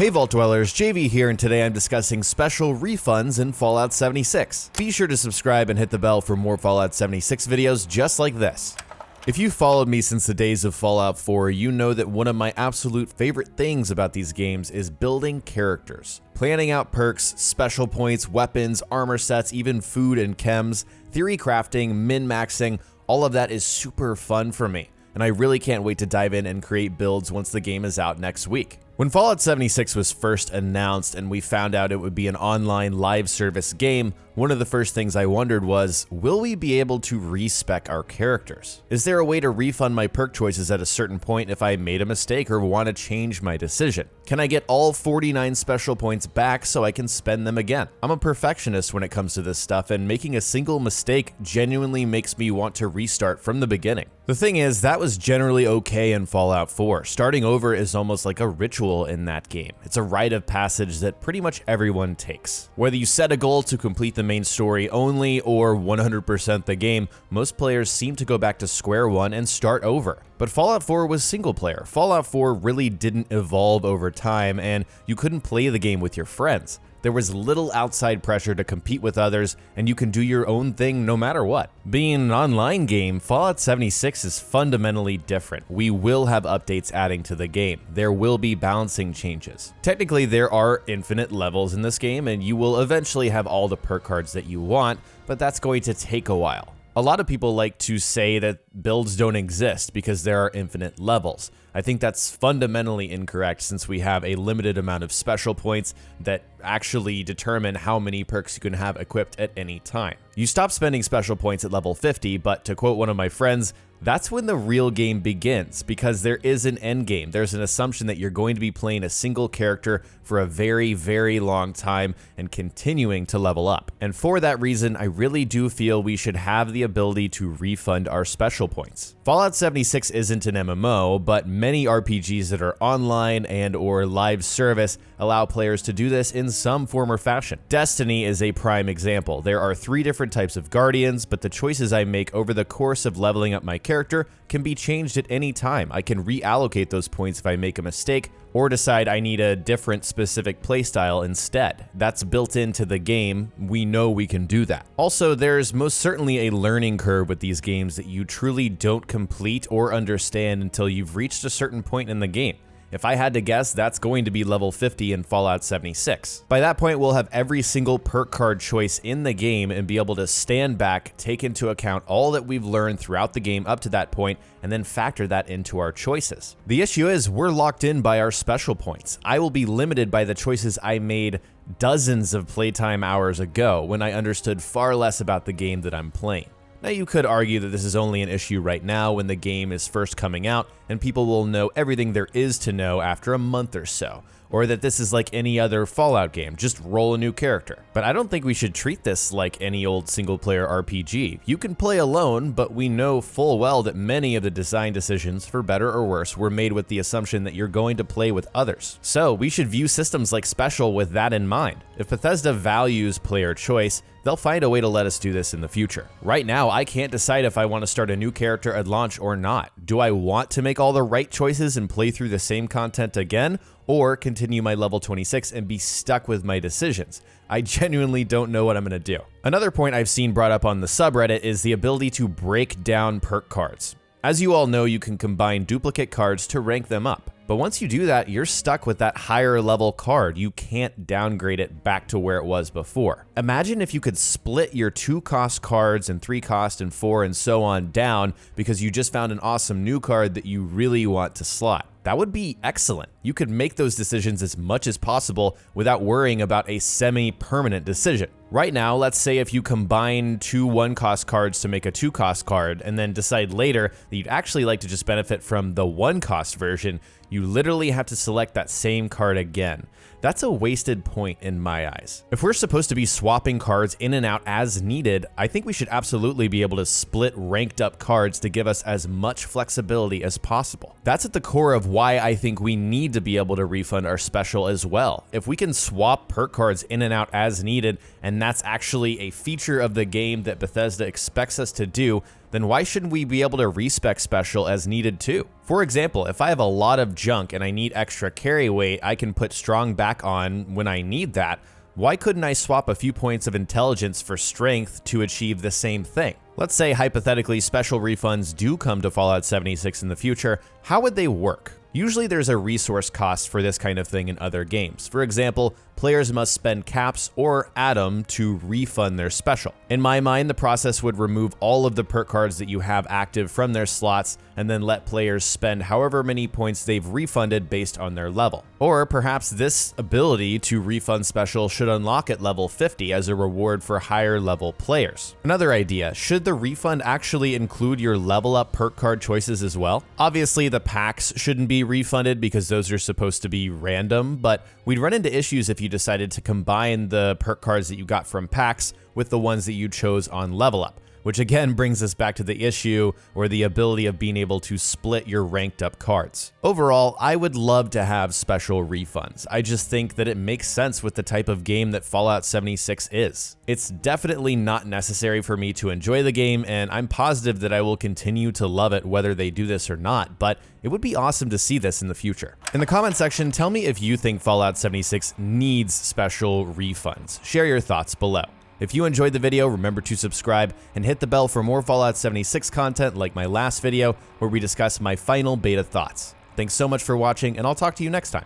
Hey Vault Dwellers, JV here, and today I'm discussing special refunds in Fallout 76. Be sure to subscribe and hit the bell for more Fallout 76 videos just like this. If you've followed me since the days of Fallout 4, you know that one of my absolute favorite things about these games is building characters. Planning out perks, special points, weapons, armor sets, even food and chems, theory crafting, min-maxing, all of that is super fun for me, and I really can't wait to dive in and create builds once the game is out next week. When Fallout 76 was first announced and we found out it would be an online live service game, one of the first things I wondered was, will we be able to respec our characters? Is there a way to refund my perk choices at a certain point if I made a mistake or want to change my decision? Can I get all 49 special points back so I can spend them again? I'm a perfectionist when it comes to this stuff, and making a single mistake genuinely makes me want to restart from the beginning. The thing is, that was generally okay in Fallout 4. Starting over is almost like a ritual in that game. It's a rite of passage that pretty much everyone takes. Whether you set a goal to complete the main story only or 100% the game, most players seem to go back to square one and start over. But Fallout 4 was single player. Fallout 4 really didn't evolve over time, and you couldn't play the game with your friends. There was little outside pressure to compete with others, and you can do your own thing no matter what. Being an online game, Fallout 76 is fundamentally different. We will have updates adding to the game. There will be balancing changes. Technically, there are infinite levels in this game, and you will eventually have all the perk cards that you want, but that's going to take a while. A lot of people like to say that builds don't exist because there are infinite levels. I think that's fundamentally incorrect, since we have a limited amount of special points that actually determine how many perks you can have equipped at any time. You stop spending special points at level 50, but to quote one of my friends, that's when the real game begins, because there is an end game. There's an assumption that you're going to be playing a single character for a very, very long time and continuing to level up. And for that reason, I really do feel we should have the ability to refund our special points. Fallout 76 isn't an MMO, but many RPGs that are online and or live service allow players to do this in some form or fashion. Destiny is a prime example. There are 3 different types of guardians, but the choices I make over the course of leveling up my character can be changed at any time. I can reallocate those points if I make a mistake or decide I need a different specific playstyle instead. That's built into the game. We know we can do that. Also, there's most certainly a learning curve with these games that you truly don't complete or understand until you've reached a certain point in the game. If I had to guess, that's going to be level 50 in Fallout 76. By that point, we'll have every single perk card choice in the game and be able to stand back, take into account all that we've learned throughout the game up to that point, and then factor that into our choices. The issue is we're locked in by our special points. I will be limited by the choices I made dozens of playtime hours ago when I understood far less about the game that I'm playing. Now, you could argue that this is only an issue right now when the game is first coming out and people will know everything there is to know after a month or so, or that this is like any other Fallout game, just roll a new character. But I don't think we should treat this like any old single-player RPG. You can play alone, but we know full well that many of the design decisions, for better or worse, were made with the assumption that you're going to play with others. So we should view systems like Special with that in mind. If Bethesda values player choice, they'll find a way to let us do this in the future. Right now, I can't decide if I want to start a new character at launch or not. Do I want to make all the right choices and play through the same content again, or continue my level 26 and be stuck with my decisions? I genuinely don't know what I'm going to do. Another point I've seen brought up on the subreddit is the ability to break down perk cards. As you all know, you can combine duplicate cards to rank them up. But once you do that, you're stuck with that higher level card. You can't downgrade it back to where it was before. Imagine if you could split your 2-cost cards and 3-cost and 4 and so on down because you just found an awesome new card that you really want to slot. That would be excellent. You could make those decisions as much as possible without worrying about a semi-permanent decision. Right now, let's say if you combine 2 1-cost cards to make a 2-cost card and then decide later that you'd actually like to just benefit from the 1-cost version, you literally have to select that same card again. That's a wasted point in my eyes. If we're supposed to be swapping cards in and out as needed, I think we should absolutely be able to split ranked up cards to give us as much flexibility as possible. That's at the core of why I think we need need to be able to refund our special as well. If we can swap perk cards in and out as needed, and that's actually a feature of the game that Bethesda expects us to do, then why shouldn't we be able to respec special as needed too? For example, if I have a lot of junk and I need extra carry weight, I can put strong back on when I need that. Why couldn't I swap a few points of intelligence for strength to achieve the same thing? Let's say hypothetically special refunds do come to Fallout 76 in the future. How would they work? Usually there's a resource cost for this kind of thing in other games. For example, players must spend caps or Atom to refund their special. In my mind, the process would remove all of the perk cards that you have active from their slots and then let players spend however many points they've refunded based on their level. Or perhaps this ability to refund special should unlock at level 50 as a reward for higher level players. Another idea, should the refund actually include your level up perk card choices as well? Obviously the packs shouldn't be refunded because those are supposed to be random, but we'd run into issues if you decided to combine the perk cards that you got from packs with the ones that you chose on level up, which again brings us back to the issue or the ability of being able to split your ranked up cards. Overall, I would love to have special refunds. I just think that it makes sense with the type of game that Fallout 76 is. It's definitely not necessary for me to enjoy the game, and I'm positive that I will continue to love it whether they do this or not, but it would be awesome to see this in the future. In the comment section, tell me if you think Fallout 76 needs special refunds. Share your thoughts below. If you enjoyed the video, remember to subscribe and hit the bell for more Fallout 76 content like my last video where we discuss my final beta thoughts. Thanks so much for watching, and I'll talk to you next time.